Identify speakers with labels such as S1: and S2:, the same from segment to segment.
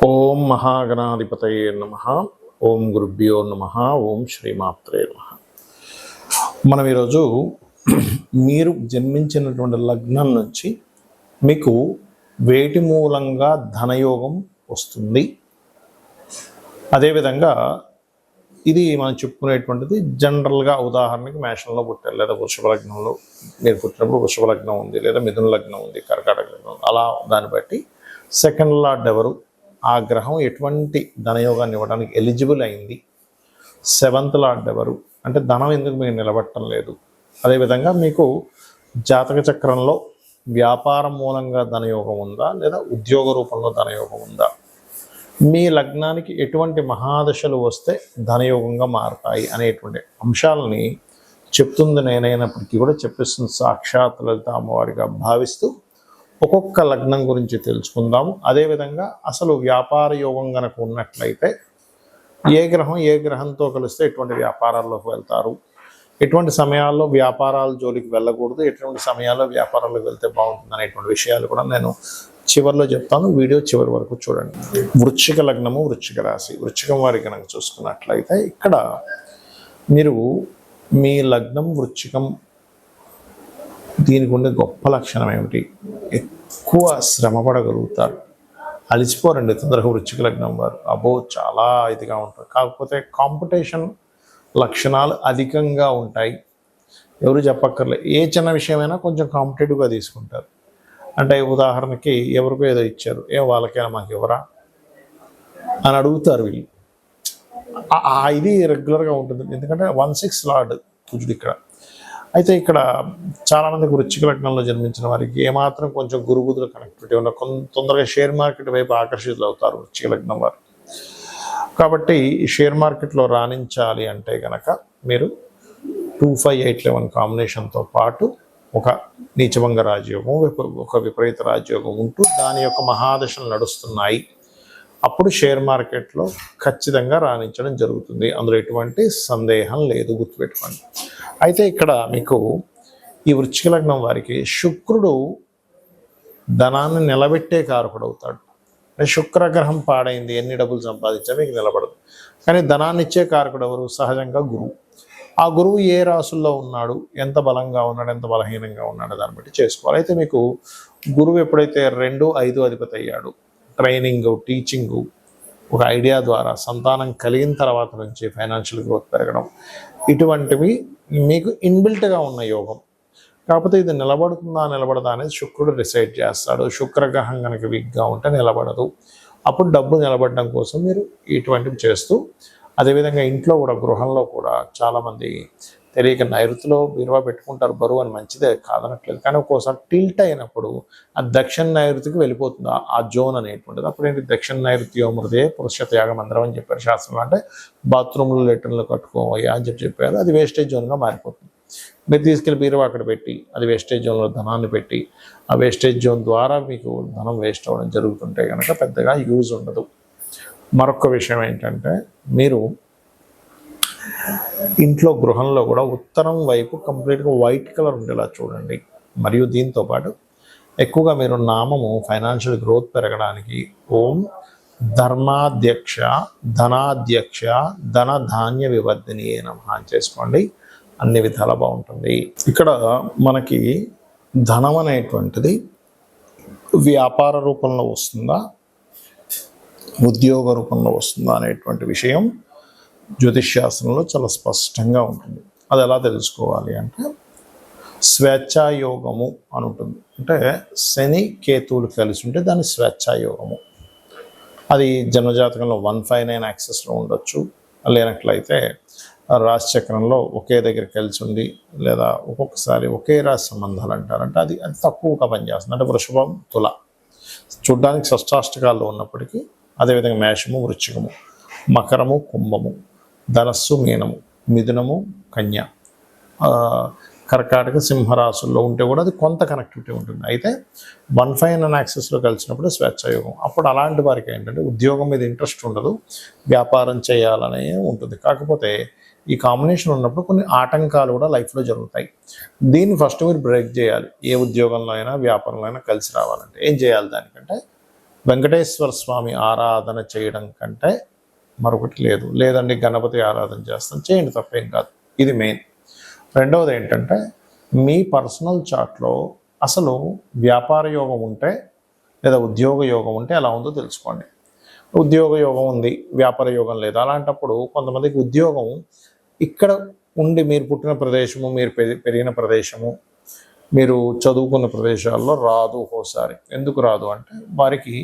S1: ఓం మహాగణాధిపతయే నమః. ఓం గురుభ్యో నమః. ఓం శ్రీమాత్రే నమః. మనం ఈరోజు మీరు జన్మించినటువంటి లగ్నం నుంచి మీకు వేటి మూలంగా ధనయోగం వస్తుంది, అదేవిధంగా ఇది మనం చెప్పుకునేటువంటిది జనరల్గా. ఉదాహరణకి మేషంలో పుట్టారు, లేదా వృషభ లగ్నంలో మీరు పుట్టినప్పుడు వృషభ లగ్నం ఉంది, లేదా మిథున లగ్నం ఉంది, కర్కాటక లగ్నం ఉంది. అలా దాన్ని బట్టి సెకండ్ లార్డ్ ఎవరు, ఆ గ్రహం ఎటువంటి ధనయోగాన్ని ఇవ్వడానికి ఎలిజిబుల్ అయింది, సెవెంత్ లార్డ్ ఎవరు, అంటే ధనం ఎందుకు మీకు నిలబట్టడం లేదు, అదేవిధంగా మీకు జాతక చక్రంలో వ్యాపారం మూలంగా ధనయోగం ఉందా, లేదా ఉద్యోగ రూపంలో ధనయోగం ఉందా, మీ లగ్నానికి ఎటువంటి మహాదశలు వస్తే ధనయోగంగా మారతాయి అనేటువంటి అంశాలని చెప్తుంది నేనైనప్పటికీ కూడా చెప్పిస్తుంది సాక్షాత్ లలిత అమ్మవారిగా భావిస్తూ ఒక్కొక్క లగ్నం గురించి తెలుసుకుందాము. అదేవిధంగా అసలు వ్యాపార యోగం కనుక ఉన్నట్లయితే ఏ గ్రహం ఏ గ్రహంతో కలిస్తే ఎటువంటి వ్యాపారాల్లోకి వెళ్తారు, ఎటువంటి సమయాల్లో వ్యాపారాల జోలికి వెళ్ళకూడదు, ఎటువంటి సమయాల్లో వ్యాపారాలకు వెళ్తే బాగుంటుంది అనేటువంటి విషయాలు కూడా నేను చివరిలో చెప్తాను. వీడియో చివరి వరకు చూడండి. వృశ్చిక లగ్నము, వృశ్చిక రాశి. వృశ్చికం వారి కనుక చూసుకున్నట్లయితే ఇక్కడ మీరు మీ లగ్నం వృశ్చికం, దీనికి ఉండే గొప్ప లక్షణం ఏమిటి, ఎక్కువ శ్రమ పడగలుగుతారు, అలిసిపోరండి తొందరగా వృశ్చిక లగ్నం వారు. అబ్బో చాలా ఇదిగా ఉంటారు. కాకపోతే కాంపిటీషన్ లక్షణాలు అధికంగా ఉంటాయి. ఎవరు చెప్పక్కర్లేదు, ఏ చిన్న విషయమైనా కొంచెం కాంపిటేటివ్గా తీసుకుంటారు. అంటే ఉదాహరణకి ఎవరికో ఏదో ఇచ్చారు, వాళ్ళకైనా మాకు ఎవరా అని అడుగుతారు వీళ్ళు. ఇది రెగ్యులర్గా ఉంటుంది, ఎందుకంటే 1/6 లార్డ్ కుజుడు ఇక్కడ. అయితే ఇక్కడ చాలామందికి వృశ్చిక లగ్నంలో జన్మించిన వారికి ఏమాత్రం కొంచెం గురుబుధుల కనెక్టివిటీ ఉన్న తొందరగా షేర్ మార్కెట్ వైపు ఆకర్షితులు అవుతారు వృశ్చిక లగ్నం వారు. కాబట్టి ఈ షేర్ మార్కెట్లో రాణించాలి అంటే కనుక మీరు 2-5-8-11 కాంబినేషన్తో పాటు ఒక నీచభంగ రాజయోగం, ఒక విపరీత రాజయోగం ఉంటూ దాని యొక్క మహాదశలు నడుస్తున్నాయి. అప్పుడు షేర్ మార్కెట్లో ఖచ్చితంగా రాణించడం జరుగుతుంది, అందులో ఎటువంటి సందేహం లేదు, గుర్తుపెట్టుకోండి. అయితే ఇక్కడ మీకు ఈ వృశ్చిక లగ్నం వారికి శుక్రుడు ధనాన్ని నిలబెట్టే కారకుడు అవుతాడు. శుక్రగ్రహం పాడైంది, ఎన్ని డబ్బులు సంపాదించా మీకు నిలబడదు. కానీ ధనాన్ని ఇచ్చే కారకుడు ఎవరు, సహజంగా గురువు. ఆ గురువు ఏ రాసుల్లో ఉన్నాడు, ఎంత బలంగా ఉన్నాడు, ఎంత బలహీనంగా ఉన్నాడు, దాన్ని బట్టి చేసుకోవాలి. అయితే మీకు గురువు ఎప్పుడైతే 2-5 అధిపతి అయ్యాడు, ట్రైనింగ్, టీచింగ్, ఒక ఐడియా ద్వారా సంతానం కలిగిన తర్వాత నుంచి ఫైనాన్షియల్ గ్రోత్ పెరగడం, ఇటువంటివి మీకు ఇన్బిల్ట్గా ఉన్న యోగం. కాకపోతే ఇది నిలబడదా అనేది శుక్రుడు డిసైడ్ చేస్తాడు. శుక్రగ్రహం కనుక వీక్గా ఉంటే నిలబడదు. అప్పుడు డబ్బు నిలబడడం కోసం మీరు ఇటువంటివి చేస్తూ, అదేవిధంగా ఇంట్లో కూడా, గృహంలో కూడా చాలామంది తెలియక నైరుతిలో బీరువా పెట్టుకుంటారు, బరువు అని, మంచిదే కాదనట్లేదు. కానీ ఒక్కోసారి టిల్ట్ అయినప్పుడు ఆ దక్షిణ నైరుతికి వెళ్ళిపోతుంది ఆ జోన్ అనేటువంటిది. అప్పుడు ఏంటి, దక్షిణ నైరుతి మృదే పురుష త్యాగ మందిరం అని చెప్పారు శాస్త్రంలో. అంటే బాత్రూమ్లు, లెటర్లు కట్టుకోవయ్యా అని చెప్పారు. అది వేస్టేజ్ జోన్గా మారిపోతుంది. మీరు తీసుకెళ్ళి బీరువా అక్కడ పెట్టి, అది వేస్టేజ్ జోన్లో ధనాన్ని పెట్టి, ఆ వేస్టేజ్ జోన్ ద్వారా మీకు ధనం వేస్ట్ అవ్వడం జరుగుతుంటే కనుక పెద్దగా యూజ్ ఉండదు. మరొక విషయం ఏంటంటే, మీరు ఇంట్లో, గృహంలో కూడా ఉత్తరం వైపు కంప్లీట్గా వైట్ కలర్ ఉండేలా చూడండి. మరియు దీంతోపాటు ఎక్కువగా మీరు నామము ఫైనాన్షియల్ గ్రోత్ పెరగడానికి ఓం ధర్మాధ్యక్ష, ధనాధ్యక్ష, ధన ధాన్య వివర్ధిని నమః అని చేసుకోండి. అన్ని విధాలా బాగుంటుంది. ఇక్కడ మనకి ధనం అనేటువంటిది వ్యాపార రూపంలో వస్తుందా, ఉద్యోగ రూపంలో వస్తుందా అనేటువంటి విషయం జ్యోతిష్ శాస్త్రంలో చాలా స్పష్టంగా ఉంటుంది. అది ఎలా తెలుసుకోవాలి అంటే, స్వేచ్ఛాయోగము అని ఉంటుంది. అంటే శని కేతువులు కలిసి ఉంటే దాన్ని స్వేచ్ఛాయోగము. అది జన్మజాతకంలో 159 యాక్సెస్లో ఉండొచ్చు, లేనట్లయితే రాశి చక్రంలో ఒకే దగ్గర కలిసి ఉండి, లేదా ఒక్కొక్కసారి ఒకే రాశి సంబంధాలు అంటారంటే అది తక్కువగా పనిచేస్తుంది. అంటే వృషభం, తుల చూడ్డానికి షష్టాష్టకాల్లో ఉన్నప్పటికీ, అదేవిధంగా మేషము, వృశ్చికము, మకరము, కుంభము, ధనస్సు, మీనము, మిథునము, కన్య, కర్కాటక, సింహరాశుల్లో ఉంటే కూడా అది కొంత కనెక్టివిటీ ఉంటుంది. అయితే 159 యాక్సెస్లో కలిసినప్పుడు స్వేచ్ఛాయోగం. అప్పుడు అలాంటి వారికి ఏంటంటే ఉద్యోగం మీద ఇంట్రెస్ట్ ఉండదు, వ్యాపారం చేయాలనే ఉంటుంది. కాకపోతే ఈ కాంబినేషన్ ఉన్నప్పుడు కొన్ని ఆటంకాలు కూడా లైఫ్లో జరుగుతాయి. దీన్ని ఫస్ట్ మీరు బ్రేక్ చేయాలి. ఏ ఉద్యోగంలో అయినా, వ్యాపారంలో అయినా కలిసి రావాలంటే ఏం చేయాలి, దానికంటే వెంకటేశ్వర స్వామి ఆరాధన చేయడం కంటే మరొకటి లేదు. లేదండి గణపతి ఆరాధన చేస్తాం, చేయండి, తప్పేం కాదు. ఇది మెయిన్. రెండవది ఏంటంటే మీ పర్సనల్ చార్ట్లో అసలు వ్యాపార యోగం ఉంటే లేదా ఉద్యోగ యోగం ఉంటే ఎలా ఉందో తెలుసుకోండి. ఉద్యోగ యోగం ఉంది, వ్యాపార యోగం లేదు. అలాంటప్పుడు కొంతమందికి ఉద్యోగం ఇక్కడ ఉండి మీరు పుట్టిన ప్రదేశము, మీరు పెరిగిన ప్రదేశము, మీరు చదువుకున్న ప్రదేశాల్లో రాదు ఒక్కోసారి. ఎందుకు రాదు అంటే వారికి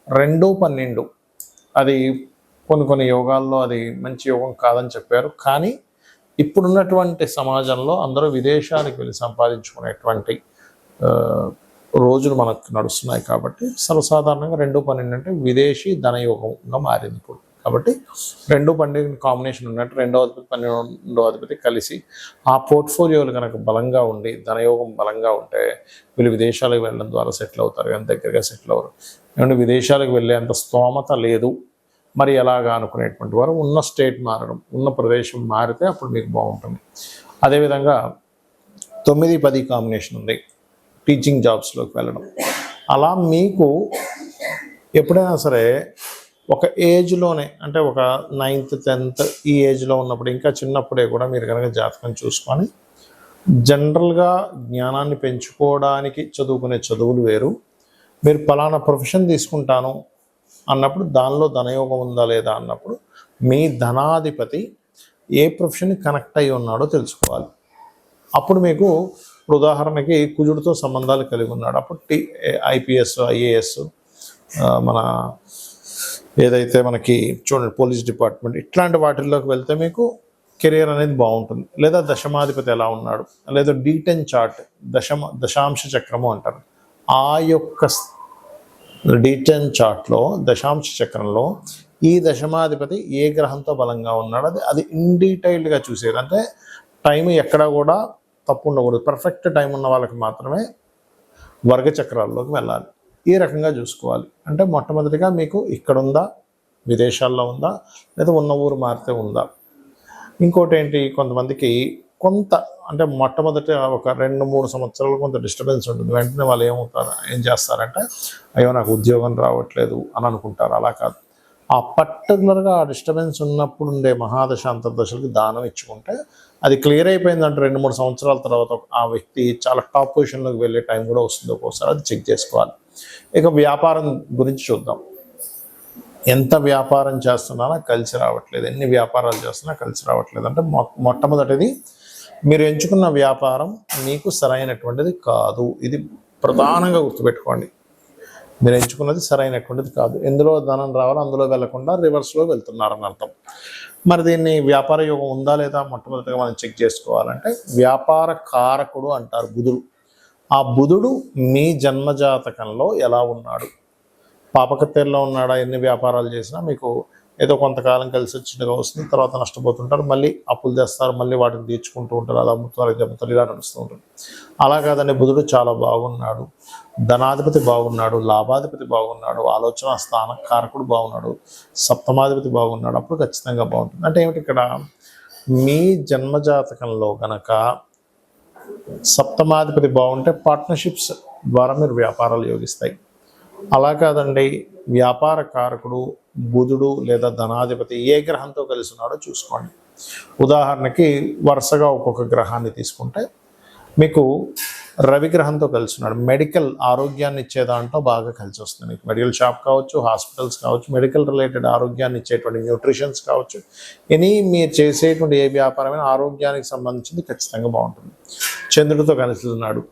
S1: 2-12 అది కొన్ని యోగాల్లో అది మంచి యోగం కాదని చెప్పారు. కానీ ఇప్పుడున్నటువంటి సమాజంలో అందరూ విదేశాలకు వెళ్ళి సంపాదించుకునేటువంటి రోజులు మనకు నడుస్తున్నాయి. కాబట్టి సర్వసాధారణంగా 2-12 అంటే విదేశీ ధనయోగంగా మారింది ఇప్పుడు. కాబట్టి 2-12 కాంబినేషన్ ఉన్నట్టు 2వ అధిపతి 12వ అధిపతి కలిసి ఆ పోర్ట్ఫోలియోలు కనుక బలంగా ఉండి ధనయోగం బలంగా ఉంటే వీళ్ళు విదేశాలకు వెళ్ళడం ద్వారా సెటిల్ అవుతారు, కానీ దగ్గరగా సెటిల్ అవ్వరు. ఎందుకంటే విదేశాలకు వెళ్ళేంత స్తోమత లేదు, మరి ఎలాగా అనుకునేటువంటి వారు ఉన్న స్టేట్ మారడం, ఉన్న ప్రదేశం మారితే అప్పుడు మీకు బాగుంటుంది. అదేవిధంగా 9-10 కాంబినేషన్ ఉంది, టీచింగ్ జాబ్స్లోకి వెళ్ళడం. అలా మీకు ఎప్పుడైనా సరే ఒక ఏజ్లోనే, అంటే ఒక 9th 10th ఈ ఏజ్లో ఉన్నప్పుడు, ఇంకా చిన్నప్పుడే కూడా మీరు కనుక జాతకం చూసుకొని జనరల్గా జ్ఞానాన్ని పెంచుకోవడానికి చదువుకునే చదువులు వేరు. మీరు పలానా ప్రొఫెషన్ తీసుకుంటాను అన్నప్పుడు దానిలో ధనయోగం ఉందా లేదా అన్నప్పుడు మీ ధనాధిపతి ఏ ప్రొఫెషన్కి కనెక్ట్ అయ్యి ఉన్నాడో తెలుసుకోవాలి. అప్పుడు మీకు ఉదాహరణకి కుజుడితో సంబంధాలు కలిగి ఉన్నాడు, అప్పుడు IPS IAS మన ఏదైతే మనకి చూడండి పోలీస్ డిపార్ట్మెంట్ ఇట్లాంటి వాటిల్లోకి వెళ్తే మీకు కెరియర్ అనేది బాగుంటుంది. లేదా దశమాధిపతి ఎలా ఉన్నాడు, లేదా D10 చార్ట్, దశాంశ చక్రము అంటారు. ఆ యొక్క D10 చార్ట్లో దశాంశ చక్రంలో ఈ దశమాధిపతి ఏ గ్రహంతో బలంగా ఉన్నాడు అది ఇన్ డీటెయిల్డ్గా చూసేది. అంటే టైం ఎక్కడా కూడా తప్పు ఉండకూడదు. పర్ఫెక్ట్ టైం ఉన్న వాళ్ళకి మాత్రమే వర్గ చక్రాల్లోకి వెళ్ళాలి. ఈ రకంగా చూసుకోవాలి. అంటే మొట్టమొదటిగా మీకు ఇక్కడ ఉందా, విదేశాల్లో ఉందా, లేదా ఉన్న ఊరు మారితే ఉందా. ఇంకోటి ఏంటి, కొంతమందికి కొంత అంటే మొట్టమొదటి ఒక 2-3 సంవత్సరాలు కొంత డిస్టర్బెన్స్ ఉంటుంది. వెంటనే వాళ్ళు ఏం చేస్తారంటే అయ్యో నాకు ఉద్యోగం రావట్లేదు అని అనుకుంటారు. అలా కాదు, ఆ పర్టికులర్గా ఆ డిస్టర్బెన్స్ ఉన్నప్పుడు ఉండే మహాదశ అంతర్దశలకి దానం ఇచ్చుకుంటే అది క్లియర్ అయిపోయిందంటే 2-3 సంవత్సరాల తర్వాత ఆ వ్యక్తి చాలా టాప్ పొజిషన్లోకి వెళ్ళే టైం కూడా వస్తుంది. ఒక్కోసారి అది చెక్ చేసుకోవాలి. ఇక వ్యాపారం గురించి చూద్దాం. ఎంత వ్యాపారం చేస్తున్నానో కలిసి రావట్లేదు, ఎన్ని వ్యాపారాలు చేస్తున్నా కలిసి రావట్లేదు అంటే మొట్టమొదటిది మీరు ఎంచుకున్న వ్యాపారం మీకు సరైనటువంటిది కాదు. ఇది ప్రధానంగా గుర్తుపెట్టుకోండి. మీరు ఎంచుకున్నది సరైనటువంటిది కాదు. ఎందులో ధనం రావాలో అందులో వెళ్లకుండా రివర్స్లో వెళ్తున్నారని అర్థం. మరి దీన్ని వ్యాపార యోగం ఉందా లేదా మొట్టమొదటిగా మనం చెక్ చేసుకోవాలంటే వ్యాపార కారకుడు అంటారు బుధుడు. ఆ బుధుడు మీ జన్మజాతకంలో ఎలా ఉన్నాడు, పాపకత్తెల్లో ఉన్నాడా, ఎన్ని వ్యాపారాలు చేసినా మీకు ఏదో కొంతకాలం కలిసి వచ్చినగా వస్తుంది, తర్వాత నష్టపోతుంటారు, మళ్ళీ అప్పులు తెస్తారు, మళ్ళీ వాటిని తీర్చుకుంటూ ఉంటారు, అలా అమ్ముతారు జమ్ముతారు, ఇలా నడుస్తూ ఉంటుంది. అలా కాదండి, బుధుడు చాలా బాగున్నాడు, ధనాధిపతి బాగున్నాడు, లాభాధిపతి బాగున్నాడు, ఆలోచన స్థాన కారకుడు బాగున్నాడు, సప్తమాధిపతి బాగున్నాడు, అప్పుడు ఖచ్చితంగా బాగుంటుంది. అంటే ఏమిటి, ఇక్కడ మీ జన్మజాతకంలో కనుక సప్తమాధిపతి బాగుంటే పార్ట్నర్షిప్స్ ద్వారా మీరు వ్యాపారాలు యోగిస్తాయి. అలా కాదండి, వ్యాపార కారకుడు బుధుడు లేదా ధనాధిపతి ఏ గ్రహంతో కలిసి ఉన్నాడో చూసుకోండి. ఉదాహరణకి వరుసగా ఒక్కొక్క గ్రహాన్ని తీసుకుంటే మీకు రవి గ్రహంతో కలిసి ఉన్నాడు, మెడికల్ ఆరోగ్యాన్ని ఇచ్చే దాంట్లో బాగా కలిసి వస్తుంది. మీకు మెడికల్ షాప్ కావచ్చు, హాస్పిటల్స్ కావచ్చు, మెడికల్ రిలేటెడ్ ఆరోగ్యాన్ని ఇచ్చేటువంటి న్యూట్రిషన్స్ కావచ్చు, మీరు చేసేటువంటి ఏ వ్యాపారమైన ఆరోగ్యానికి సంబంధించింది ఖచ్చితంగా బాగుంటుంది. చంద్రుడితో కలిసి ఉన్నాడు,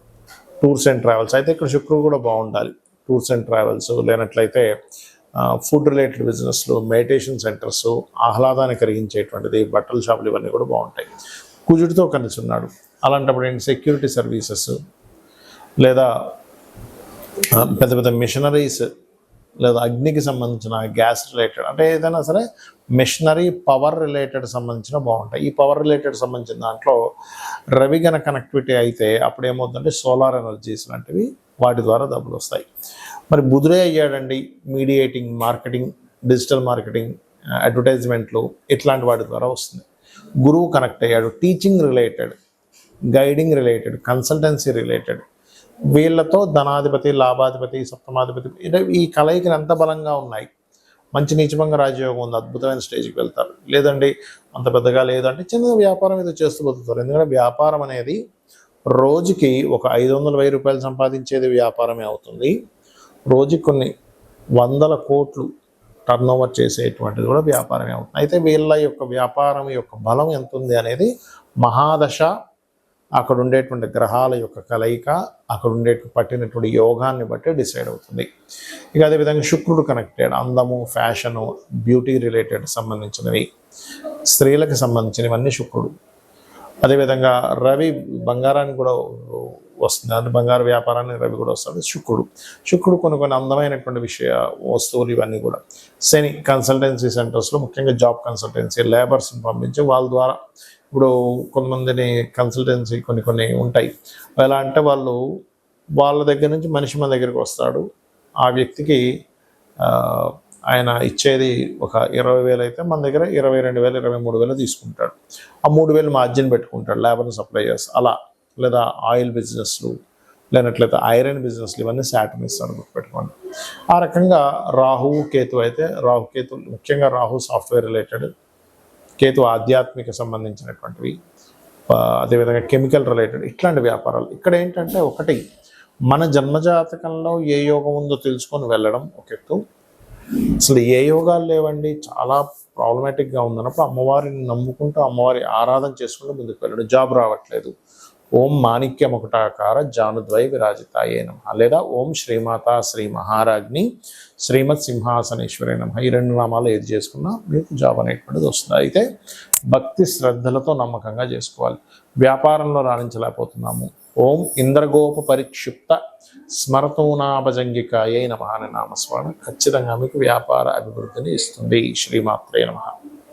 S1: టూర్స్ అండ్ ట్రావెల్స్, అయితే ఇక్కడ శుక్రుడు కూడా బాగుండాలి. టూర్స్ అండ్ ట్రావెల్స్ లేనట్లయితే ఫుడ్ రిలేటెడ్ బిజినెస్లు, మెడిటేషన్ సెంటర్స్, ఆహ్లాదాన్ని కలిగించేటువంటిది, బట్టల షాపులు, ఇవన్నీ కూడా బాగుంటాయి. కుజుడితో కలిసి ఉన్నాడు, అలాంటప్పుడు ఏంటి సెక్యూరిటీ సర్వీసెస్ లేదా పెద్ద పెద్ద మిషనరీస్ లేదా అగ్నికి సంబంధించిన గ్యాస్ రిలేటెడ్, అంటే ఏదైనా సరే మిషనరీ పవర్ రిలేటెడ్ సంబంధించిన బాగుంటాయి. ఈ పవర్ రిలేటెడ్ సంబంధించిన దాంట్లో రవి గన కనెక్టివిటీ అయితే అప్పుడు ఏమవుతుందంటే సోలార్ ఎనర్జీస్ లాంటివి వాటి ద్వారా డబ్బులు వస్తాయి. మరి బుధుడే అయ్యాడండి మీడియేటింగ్, మార్కెటింగ్, డిజిటల్ మార్కెటింగ్, అడ్వర్టైజ్మెంట్లు, ఇట్లాంటి వాటి ద్వారా వస్తుంది. గురువు కనెక్ట్ అయ్యాడు, teaching related, guiding related, consultancy related, వీళ్ళతో ధనాధిపతి, లాభాధిపతి, సప్తమాధిపతి ఈ కలయికలు ఎంత బలంగా ఉన్నాయి. మంచి నీచభంగ రాజయోగం ఉంది, అద్భుతమైన స్టేజ్కి వెళ్తారు. లేదండి అంత పెద్దగా లేదంటే చిన్న వ్యాపారం ఏదో చేస్తూ బతుకుతారు. ఎందుకంటే వ్యాపారం అనేది రోజుకి ఒక 500,000 రూపాయలు సంపాదించేది వ్యాపారమే అవుతుంది. రోజుకి కొన్ని 100 కోట్లు టర్న్ ఓవర్ చేసేటువంటిది కూడా వ్యాపారమే అవుతుంది. అయితే వీళ్ళ యొక్క వ్యాపారం యొక్క బలం ఎంత ఉంది అనేది మహాదశ, అక్కడ ఉండేటువంటి గ్రహాల యొక్క కలయిక, అక్కడ పట్టినటువంటి యోగాన్ని బట్టి డిసైడ్ అవుతుంది. ఇక అదేవిధంగా శుక్రుడు కనెక్టెడ్, అందము, ఫ్యాషను, బ్యూటీ రిలేటెడ్ సంబంధించినవి, స్త్రీలకు సంబంధించినవన్నీ శుక్రుడు. అదేవిధంగా రవి బంగారానికి కూడా వస్తుంది, అంటే బంగారు వ్యాపారాన్ని రవి కూడా వస్తుంది. శుక్రుడు కొన్ని అందమైనటువంటి వస్తువులు ఇవన్నీ కూడా. శని కన్సల్టెన్సీ సెంటర్స్లో ముఖ్యంగా జాబ్ కన్సల్టెన్సీ, లేబర్స్ని పంపించి వాళ్ళ ద్వారా, ఇప్పుడు కొంతమందిని కన్సల్టెన్సీ కొన్ని ఉంటాయి. ఎలా అంటే వాళ్ళ దగ్గర నుంచి మనిషి మన దగ్గరికి వస్తాడు, ఆ వ్యక్తికి ఆయన ఇచ్చేది ఒక 20,000 అయితే మన దగ్గర 22,000, 23,000 తీసుకుంటాడు. ఆ 3,000 మార్జిన్ పెట్టుకుంటాడు లేబర్ని సప్లై చేసి అలా. లేదా ఆయిల్ బిజినెస్లు, లేనట్లయితే ఐరన్ బిజినెస్లు, ఇవన్నీ శాటర్న్ ఇస్తాడు, గుర్తుపెట్టుకోండి. ఆ రకంగా రాహువు కేతు అయితే, రాహుకేతు ముఖ్యంగా రాహు సాఫ్ట్వేర్ రిలేటెడ్, కేతు ఆధ్యాత్మిక సంబంధించినటువంటివి, అదేవిధంగా కెమికల్ రిలేటెడ్ ఇట్లాంటి వ్యాపారాలు. ఇక్కడ ఏంటంటే ఒకటి, మన జన్మజాతకంలో ఏ యోగం ఉందో తెలుసుకొని వెళ్ళడం ఒక ఎత్తు. అసలు ఏ యోగాలు లేవండి, చాలా ప్రాబ్లమాటిక్గా ఉందన్నప్పుడు అమ్మవారిని నమ్ముకుంటూ అమ్మవారి ఆరాధన చేసుకుంటూ ముందుకు వెళ్ళడం. జాబ్ రావట్లేదు, ఓం మాణిక్యముకుటాకార జానుద్వై విరాజితాయే నమః, లేదా ఓం శ్రీమాతా శ్రీ మహారాజ్ని శ్రీమత్ సింహాసనేశ్వరే నమః, ఈ 2 నామాలు ఏది చేసుకున్నా మీకు జాబ్ అనేటువంటిది వస్తుంది. అయితే భక్తి శ్రద్ధలతో నమ్మకంగా చేసుకోవాలి. వ్యాపారంలో రాణించలేకపోతున్నాము, ఓం ఇంద్రగోప పరిక్షిప్త స్మరతోనాభజంగికాయే నమః అనే నామస్మరణ ఖచ్చితంగా మీకు వ్యాపార అభివృద్ధిని ఇస్తుంది. శ్రీమాత్రే నమః.